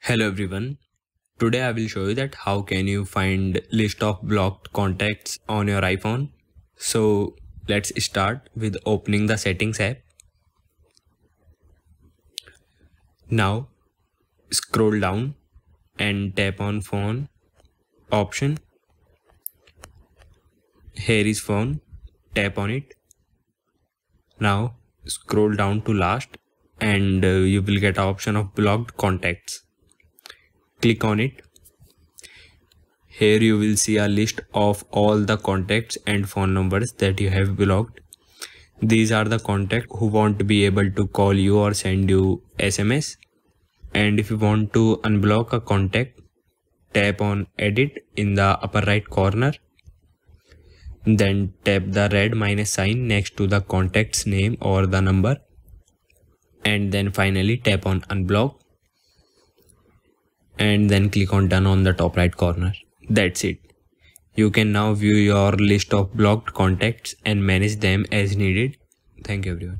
Hello everyone. Today I will show you that how can you find list of blocked contacts on your iPhone. So let's start with opening the settings app. Now scroll down and tap on phone option. Here is phone, tap on it. Now scroll down to last and you will get an option of blocked contacts. Click on it. Here you will see a list of all the contacts and phone numbers that you have blocked. These are the contacts who won't be able to call you or send you SMS. And if you want to unblock a contact, tap on edit in the upper right corner. Then tap the red minus sign next to the contact's name or the number. And then finally tap on unblock. And then click on done on the top right corner. That's it. You can now view your list of blocked contacts and manage them as needed. Thank you everyone.